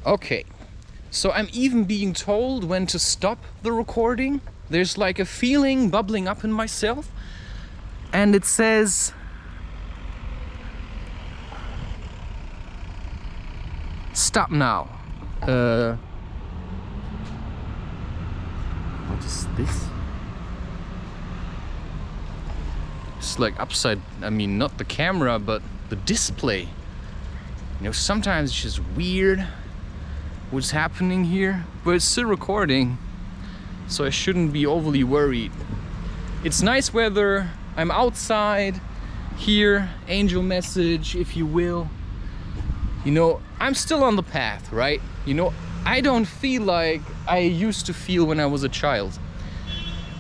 Okay, so I'm even being told when to stop the recording. There's like a feeling bubbling up in myself, and it says stop now. What is this? It's like upside, I mean, not the camera, but the display. You know, sometimes it's just weird what's happening here, but it's still recording, so I shouldn't be overly worried. It's nice weather, I'm outside here, angel message, if you will. You know, I'm still on the path, right? You know, I don't feel like I used to feel when I was a child.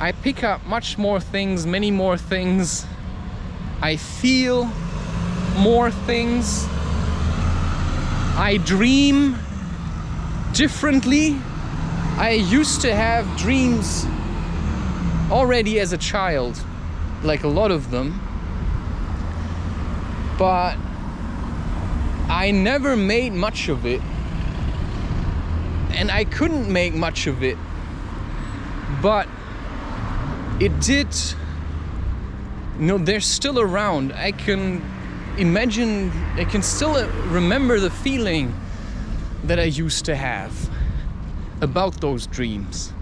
I pick up much more things, many more things. I feel more things. I dream differently. I used to have dreams already as a child, like a lot of them, but I never made much of it, and I couldn't make much of it, but it did, you know, they're still around. I can imagine, I can still remember the feeling that I used to have about those dreams.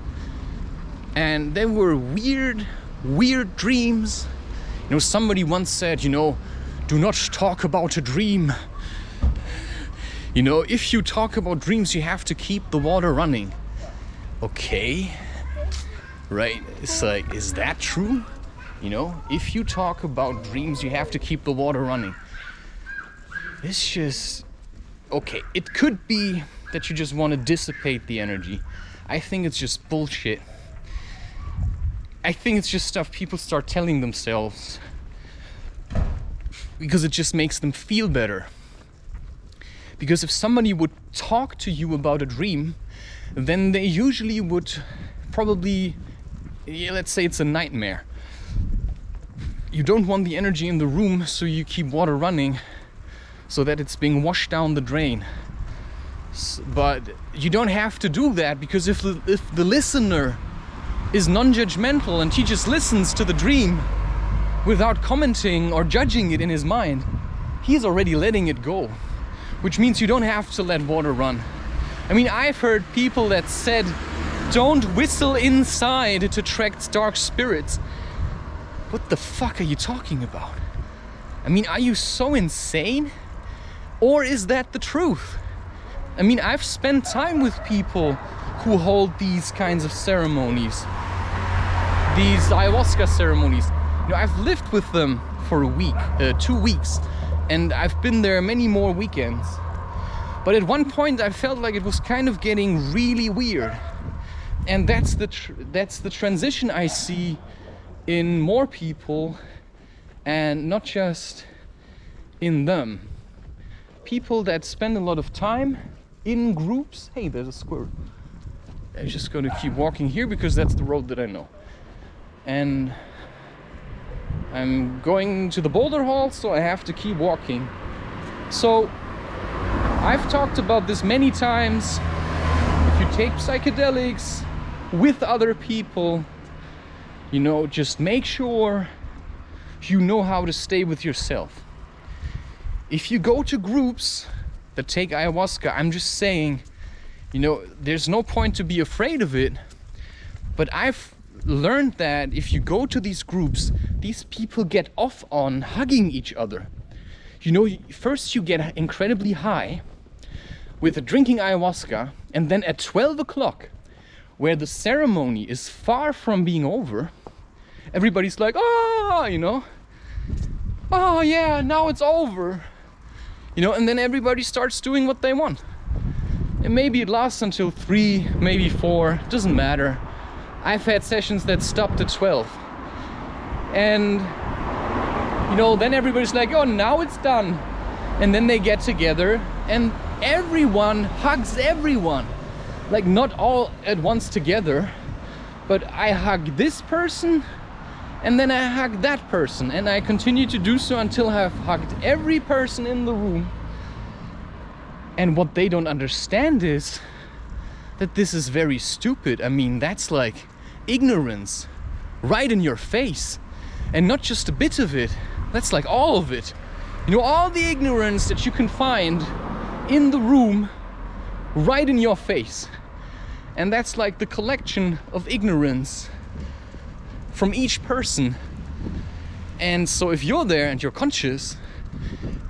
And they were weird dreams. You know, somebody once said, you know, do not talk about a dream. You know, if you talk about dreams, you have to keep the water running. Okay, right? It's like, is that true? You know, if you talk about dreams, you have to keep the water running. It's just, okay, it could be that you just want to dissipate the energy. I think it's just bullshit. I think it's just stuff people start telling themselves because it just makes them feel better. Because if somebody would talk to you about a dream, then they usually would probably, yeah, let's say it's a nightmare. You don't want the energy in the room, so you keep water running so that it's being washed down the drain. But you don't have to do that, because if the listener is non-judgmental and he just listens to the dream without commenting or judging it in his mind, he's already letting it go, which means you don't have to let water run. I mean, I've heard people that said, don't whistle inside to attract dark spirits. What the fuck are you talking about? I mean, are you so insane? Or is that the truth? I mean, I've spent time with people who hold these kinds of ceremonies, these ayahuasca ceremonies. You know, I've lived with them for a week, 2 weeks, and I've been there many more weekends. But at one point I felt like it was kind of getting really weird. And that's the transition I see in more people, and not just in them. People that spend a lot of time in groups. Hey, there's a squirrel. I'm just going to keep walking here because that's the road that I know. And I'm going to the boulder hall, so I have to keep walking. So I've talked about this many times. If you take psychedelics with other people, you know, just make sure you know how to stay with yourself. If you go to groups that take ayahuasca, I'm just saying, you know, there's no point to be afraid of it. But I've learned that if you go to these groups, these people get off on hugging each other. You know, first you get incredibly high with drinking ayahuasca, and then at 12 o'clock, where the ceremony is far from being over, everybody's like, oh, you know, oh yeah, now it's over. You know, and then everybody starts doing what they want. And maybe it lasts until 3, maybe 4, doesn't matter. I've had sessions that stopped at 12. And, you know, then everybody's like, oh, now it's done. And then they get together and everyone hugs everyone. Like, not all at once together, but I hug this person and then I hug that person, and I continue to do so until I've hugged every person in the room. And what they don't understand is that this is very stupid. I mean, that's like ignorance right in your face. And not just a bit of it, that's like all of it. You know, all the ignorance that you can find in the room right in your face. And that's like the collection of ignorance from each person. And so if you're there and you're conscious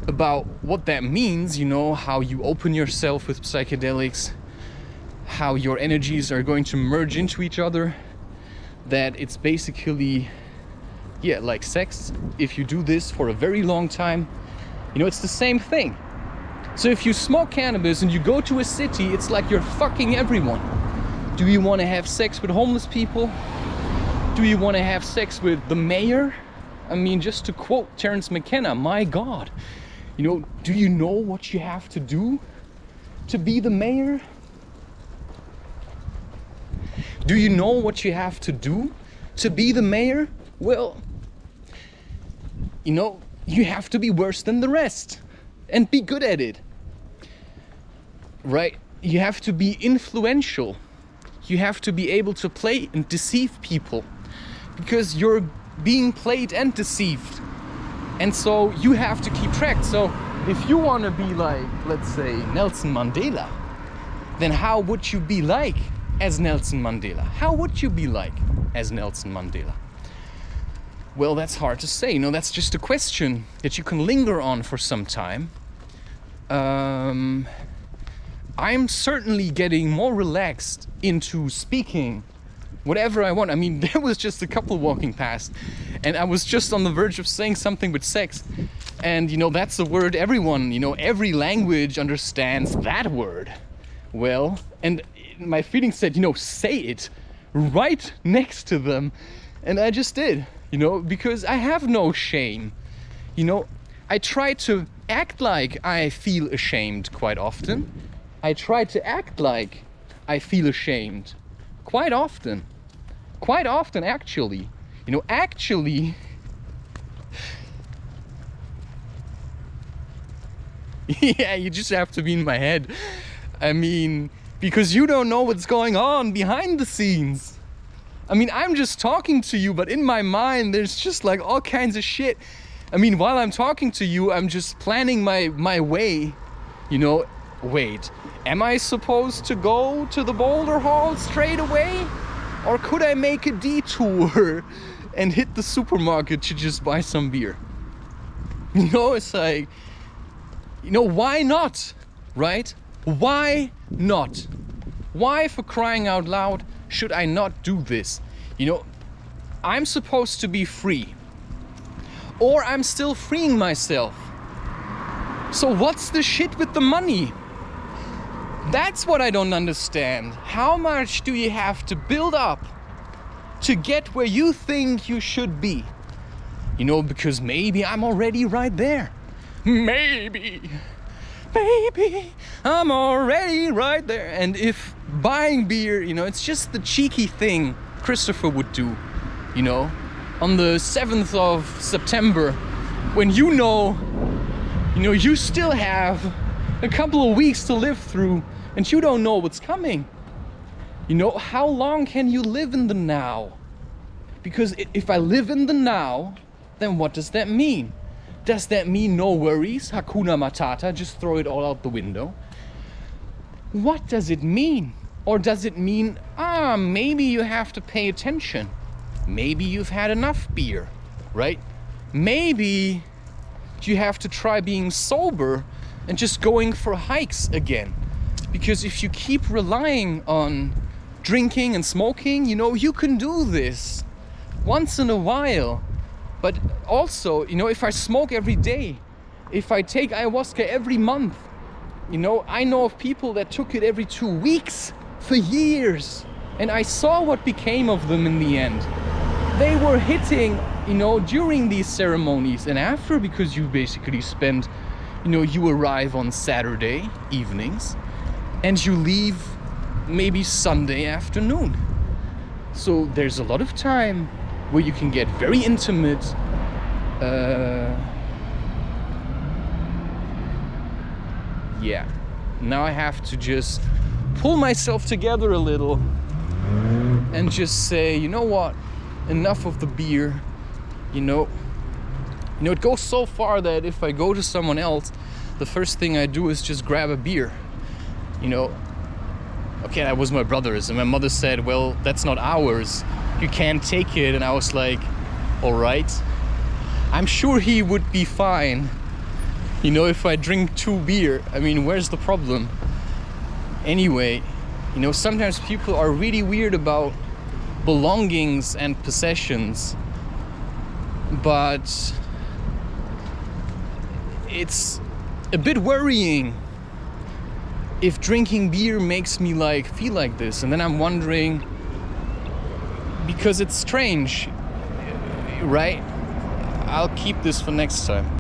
about what that means, you know, how you open yourself with psychedelics, how your energies are going to merge into each other, that it's basically, yeah, like sex. If you do this for a very long time, you know, it's the same thing. So if you smoke cannabis and you go to a city, it's like you're fucking everyone. Do you want to have sex with homeless people? Do you want to have sex with the mayor? I mean, just to quote Terence McKenna, my God, you know, do you know what you have to do to be the mayor? Do you know what you have to do to be the mayor? Well, you know, you have to be worse than the rest and be good at it, right? You have to be influential. You have to be able to play and deceive people because you're being played and deceived. And so you have to keep track. So if you want to be like, let's say, Nelson Mandela, then how would you be like as Nelson Mandela? How would you be like as Nelson Mandela? Well, that's hard to say. No, that's just a question that you can linger on for some time. I'm certainly getting more relaxed into speaking whatever I want. I mean, there was just a couple walking past and I was just on the verge of saying something with sex. And, you know, that's a word everyone, you know, every language understands that word. Well, and my feeling said, you know, say it right next to them. And I just did, you know, because I have no shame. You know, I try to act like I feel ashamed quite often. I try to act like I feel ashamed quite often. Quite often, actually. You know, actually... yeah, you just have to be in my head. I mean, because you don't know what's going on behind the scenes. I mean, I'm just talking to you, but in my mind, there's just like all kinds of shit. I mean, while I'm talking to you, I'm just planning my way. You know, wait, am I supposed to go to the Boulder Hall straight away? Or could I make a detour and hit the supermarket to just buy some beer? You know, it's like, you know, why not, right? Why not? Why, for crying out loud, should I not do this? You know, I'm supposed to be free. Or I'm still freeing myself. So what's the shit with the money? That's what I don't understand. How much do you have to build up to get where you think you should be? You know, because maybe I'm already right there. Maybe I'm already right there. And if buying beer, you know, it's just the cheeky thing Christopher would do, you know, on the 7th of September, when you know, you still have a couple of weeks to live through and you don't know what's coming. You know, how long can you live in the now? Because if I live in the now, then what does that mean? Does that mean no worries, Hakuna Matata, just throw it all out the window? What does it mean? Or does it mean, maybe you have to pay attention. Maybe you've had enough beer, right? Maybe you have to try being sober and just going for hikes again. Because if you keep relying on drinking and smoking, you know, you can do this once in a while. But also, you know, if I smoke every day, if I take ayahuasca every month, you know, I know of people that took it every 2 weeks for years. And I saw what became of them in the end. They were hitting, you know, during these ceremonies and after, because you basically spend, you know, you arrive on Saturday evenings and you leave maybe Sunday afternoon. So there's a lot of time where you can get very intimate. Yeah. Now I have to just pull myself together a little and just say, you know what, enough of the beer. You know, it goes so far that if I go to someone else, the first thing I do is just grab a beer. You know, okay, that was my brother's, and my mother said, well, that's not ours, you can't take it. And I was like, all right, I'm sure he would be fine, you know, if I drink 2 beer. I mean, where's the problem? Anyway, you know, sometimes people are really weird about belongings and possessions, but it's a bit worrying if drinking beer makes me like feel like this. And then I'm wondering, because it's strange, right? I'll keep this for next time.